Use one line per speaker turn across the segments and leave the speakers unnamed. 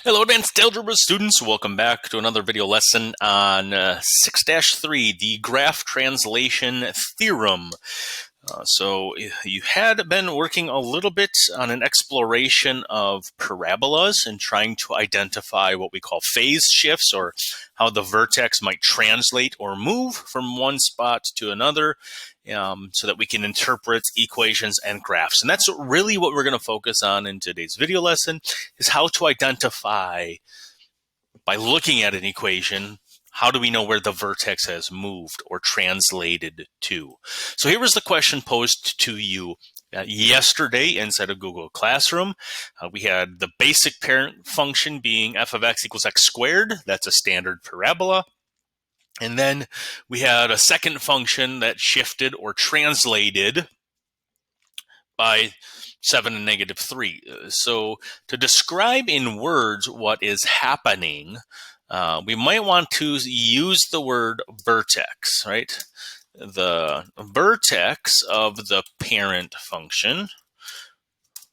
Hello, advanced algebra students. Welcome back to another video lesson on 6-3, the Graph-Translation Theorem. So you had been working a little bit on an exploration of parabolas and trying to identify what we call phase shifts, or how the vertex might translate or move from one spot to another, so that we can interpret equations and graphs. And that's really what we're going to focus on in today's video lesson, is how to identify, by looking at an equation, how do we know where the vertex has moved or translated to? So here was the question posed to you yesterday inside of Google Classroom. We had the basic parent function being f of x equals x squared. That's a standard parabola. And then we had a second function that shifted or translated by 7 and -3. So to describe in words what is happening, we might want to use the word vertex, right? The vertex of the parent function,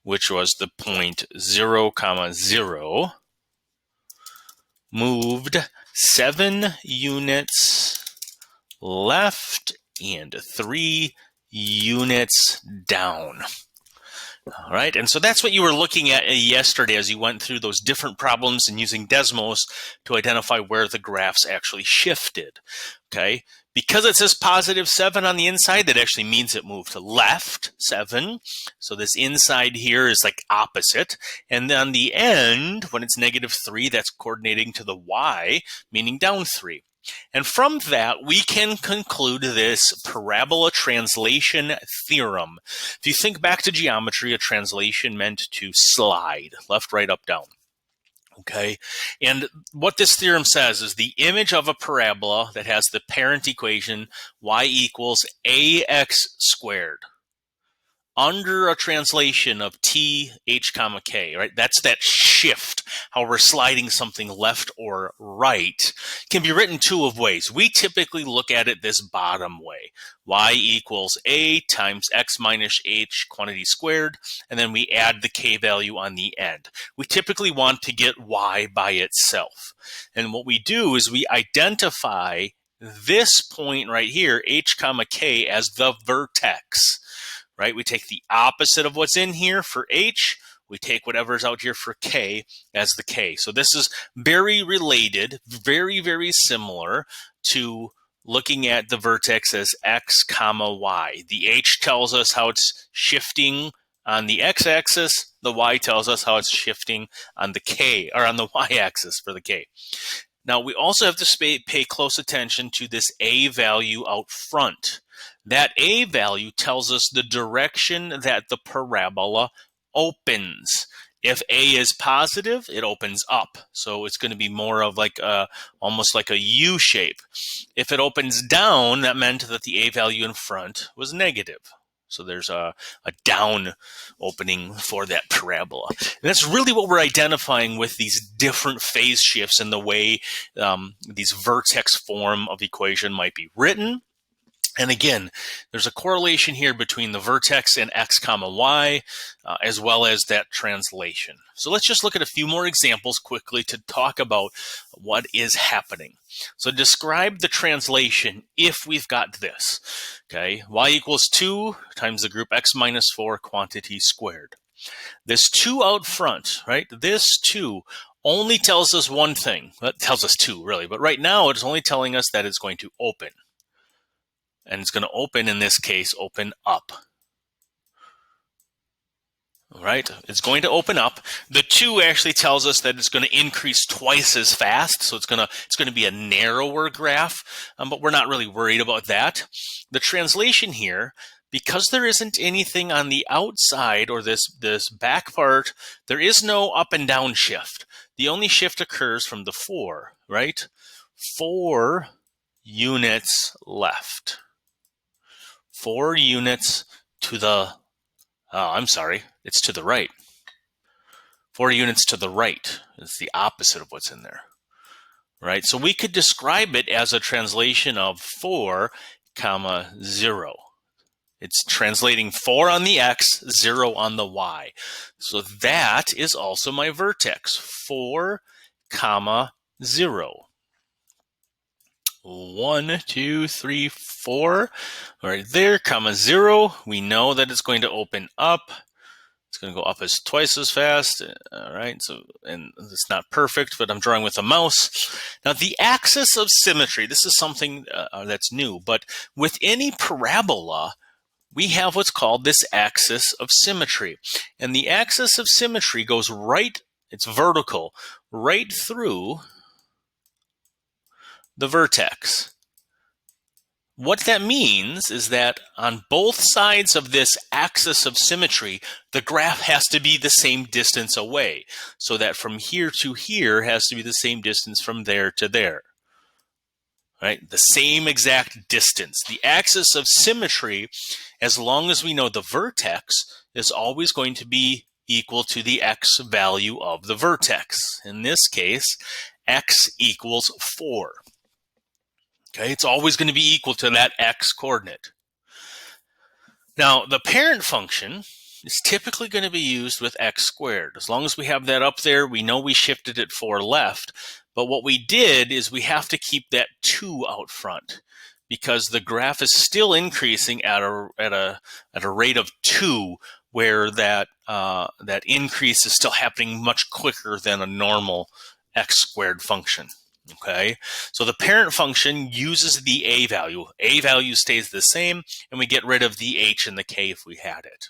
which was the point 0, 0, moved 7 units left and 3 units down. All right, and so that's what you were looking at yesterday as you went through those different problems and using Desmos to identify where the graphs actually shifted. Okay, because it says positive 7 on the inside, that actually means it moved to left 7. So this inside here is like opposite. And then on the end, when it's -3, that's coordinating to the y, meaning down 3. And from that, we can conclude this parabola translation theorem. If you think back to geometry, a translation meant to slide left, right, up, down. Okay, and what this theorem says is the image of a parabola that has the parent equation y equals ax squared under a translation of t, h, comma, k, right? That's that shift, how we're sliding something left or right, can be written two of ways. We typically look at it this bottom way. Y equals a times x minus h quantity squared, and then we add the k value on the end. We typically want to get y by itself. And what we do is we identify this point right here, h comma k, as the vertex. Right? We take the opposite of what's in here for h. We take whatever's out here for k as the k. So this is very related, very, very similar to looking at the vertex as x comma y. The h tells us how it's shifting on the x-axis. The y tells us how it's shifting on the k, or on the y-axis for the k. Now, we also have to pay close attention to this a value out front. That a value tells us the direction that the parabola opens. If a is positive, it opens up. So it's going to be more of like almost like a U shape. If it opens down, that meant that the a value in front was negative. So there's a down opening for that parabola. And that's really what we're identifying with these different phase shifts in the way these vertex form of equation might be written. And again, there's a correlation here between the vertex and x comma y, as well as that translation. So let's just look at a few more examples quickly to talk about what is happening. So describe the translation if we've got this. Okay, y equals 2 times the group x minus 4 quantity squared. This 2 out front, right? This 2 only tells us one thing. Well, it tells us 2 really, but right now it's only telling us that it's going to open. And it's going to open, in this case, open up. All right, it's going to open up. The 2 actually tells us that it's going to increase twice as fast, so it's going to be a narrower graph, but we're not really worried about that. The translation here, because there isn't anything on the outside or this back part, there is no up and down shift. The only shift occurs from the 4, right? 4 units left. 4 units to the, it's to the right. 4 units to the right. It's the opposite of what's in there, right? So we could describe it as a translation of 4, 0. It's translating 4 on the x, 0 on the y. So that is also my vertex, 4, comma, 0. 1, 2, 3, 4, right there, comma 0. We know that it's going to open up. It's going to go up as twice as fast. All right, so, and it's not perfect, but I'm drawing with a mouse. Now, the axis of symmetry, this is something that's new, but with any parabola, we have what's called this axis of symmetry. And the axis of symmetry goes right, it's vertical, right through the vertex. What that means is that on both sides of this axis of symmetry, the graph has to be the same distance away. So that from here to here has to be the same distance from there to there. Right? The same exact distance. The axis of symmetry, as long as we know the vertex, is always going to be equal to the x value of the vertex. In this case, x equals 4. Okay, it's always going to be equal to that x coordinate. Now, the parent function is typically going to be used with x squared. As long as we have that up there, we know we shifted it 4 left. But what we did is we have to keep that 2 out front because the graph is still increasing at a rate of 2, where that increase is still happening much quicker than a normal x squared function. Okay, so the parent function uses the a value. A value stays the same, and we get rid of the h and the k if we had it.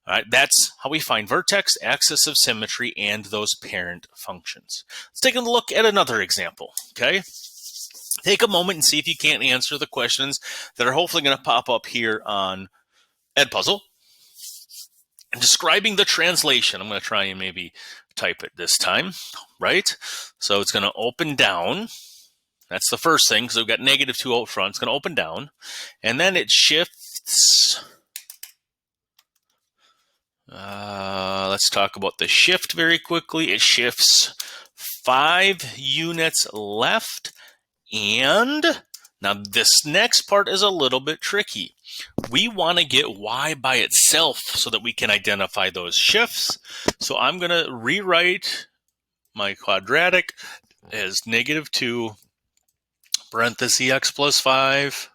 All right, that's how we find vertex, axis of symmetry, and those parent functions. Let's take a look at another example. Okay, take a moment and see if you can't answer the questions that are hopefully going to pop up here on Edpuzzle. Describing the translation, I'm going to try and maybe type it this time, right? So it's going to open down. That's the first thing, because we've got -2 out front. It's going to open down, and then it shifts. Let's talk about the shift very quickly. It shifts 5 units left, and now this next part is a little bit tricky. We want to get y by itself so that we can identify those shifts. So I'm going to rewrite my quadratic as -2 parenthesis x plus 5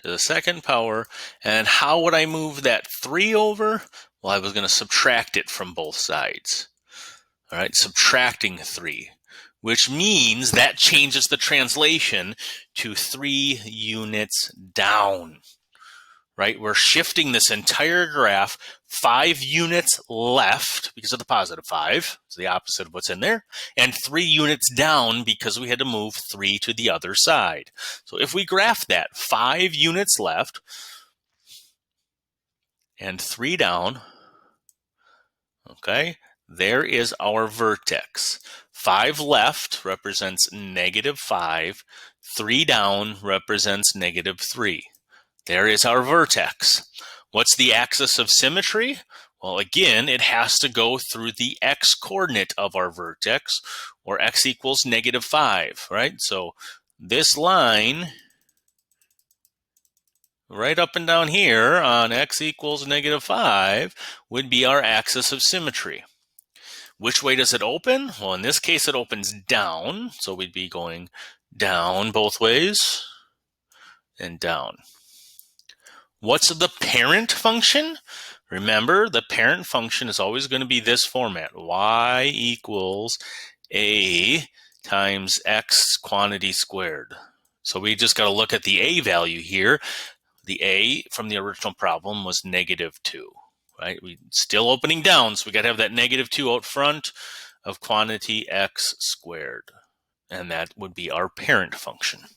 to the second power. And how would I move that 3 over? Well, I was going to subtract it from both sides. All right, subtracting 3, which means that changes the translation to 3 units down. Right? We're shifting this entire graph 5 units left because of the positive 5. It's the opposite of what's in there. And 3 units down because we had to move 3 to the other side. So if we graph that, 5 units left and 3 down, okay, there is our vertex. 5 left represents -5. 3 down represents -3. There is our vertex. What's the axis of symmetry? Well, again, it has to go through the x coordinate of our vertex, or x equals -5, right? So this line right up and down here on x equals -5 would be our axis of symmetry. Which way does it open? Well, in this case, it opens down. So we'd be going down both ways and down. What's the parent function? Remember, the parent function is always going to be this format. Y equals a times x quantity squared. So we just got to look at the a value here. The a from the original problem was -2. Right? We're still opening down, so we got to have that -2 out front of quantity x squared. And that would be our parent function.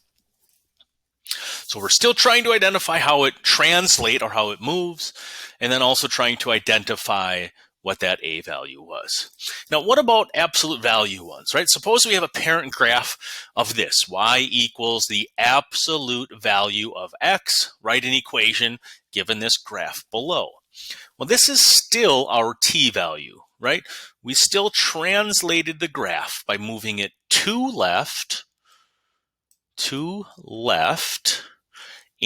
So we're still trying to identify how it translates or how it moves, and then also trying to identify what that a value was. Now, what about absolute value ones, right? Suppose we have a parent graph of this. Y equals the absolute value of x. Write an equation given this graph below. Well, this is still our t value, right? We still translated the graph by moving it to left,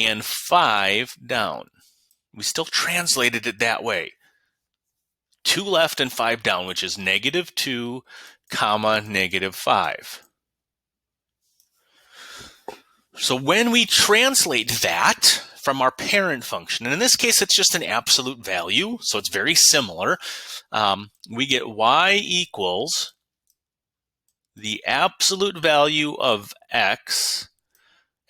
and 5 down. We still translated it that way. 2 left and 5 down, which is -2, comma, -5. So when we translate that from our parent function, and in this case it's just an absolute value, so it's very similar, we get y equals the absolute value of x,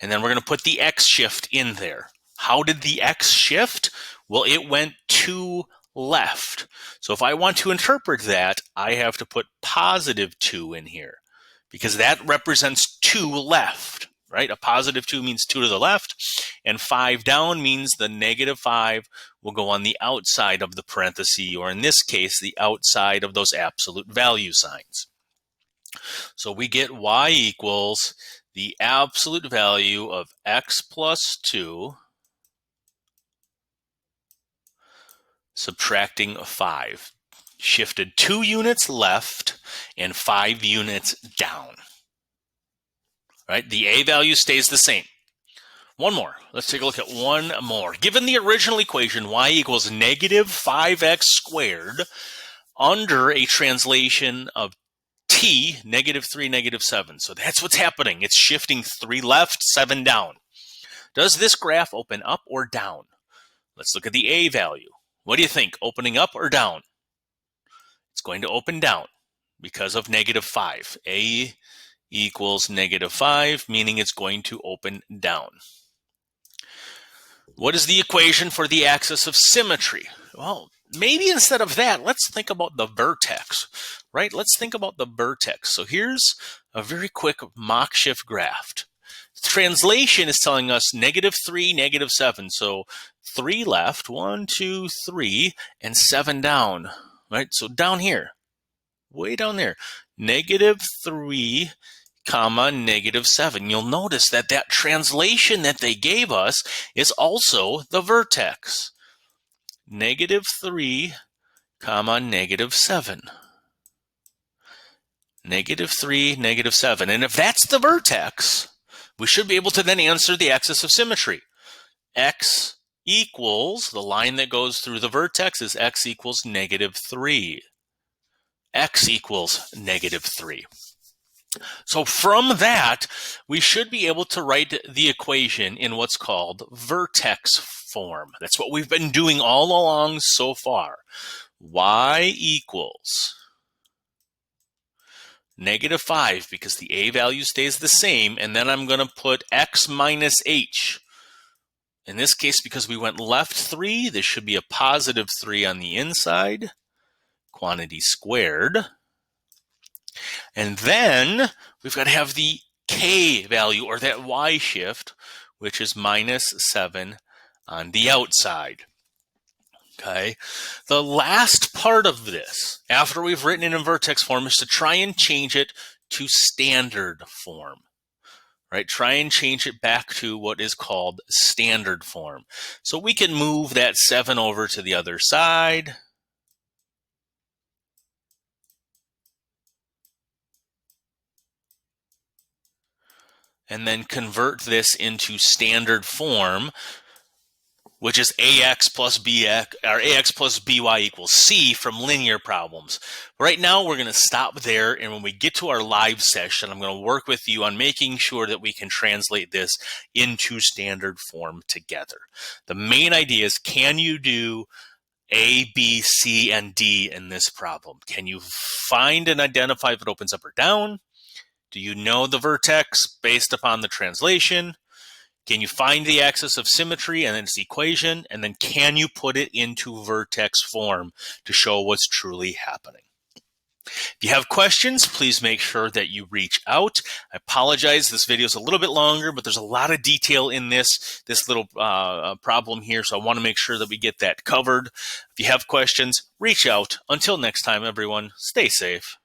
and then we're going to put the x shift in there. How did the x shift? Well, it went 2 left. So if I want to interpret that, I have to put +2 in here, because that represents 2 left. Right? A +2 means 2 to the left, and 5 down means the -5 will go on the outside of the parenthesis, or in this case, the outside of those absolute value signs. So we get y equals the absolute value of x plus 2 subtracting 5. Shifted 2 units left and 5 units down. Right? The a value stays the same. One more. Let's take a look at one more. Given the original equation, y equals -5x squared under a translation of t, -3, -7. So that's what's happening. It's shifting 3 left, 7 down. Does this graph open up or down? Let's look at the a value. What do you think? Opening up or down? It's going to open down because of -5. A equals -5, meaning it's going to open down. What is the equation for the axis of symmetry? Well, maybe instead of that, let's think about the vertex, right? Let's think about the vertex. So here's a very quick mock shift graph. Translation is telling us -3, -7. So 3 left, 1, 2, 3, and 7 down, right? So down here, way down there, -3, comma, -7. You'll notice that that translation that they gave us is also the vertex. -3, comma, -7. -3, -7. And if that's the vertex, we should be able to then answer the axis of symmetry. X equals, the line that goes through the vertex is x equals -3. X equals -3. So from that, we should be able to write the equation in what's called vertex form. That's what we've been doing all along so far. Y equals -5, because the a value stays the same, and then I'm going to put x minus h. In this case, because we went left 3, this should be a +3 on the inside, quantity squared. And then we've got to have the k value, or that y shift, which is -7 on the outside. Okay. The last part of this, after we've written it in vertex form, is to try and change it to standard form. Right? Try and change it back to what is called standard form. So we can move that 7 over to the other side. And then convert this into standard form, which is ax plus bx, or ax plus by equals c from linear problems. Right now, we're going to stop there, and when we get to our live session, I'm going to work with you on making sure that we can translate this into standard form together. The main idea is, can you do A, B, C, and D in this problem? Can you find and identify if it opens up or down? Do you know the vertex based upon the translation? Can you find the axis of symmetry and its equation? And then can you put it into vertex form to show what's truly happening? If you have questions, please make sure that you reach out. I apologize, this video is a little bit longer, but there's a lot of detail in this little problem here, so I want to make sure that we get that covered. If you have questions, reach out. Until next time, everyone, stay safe.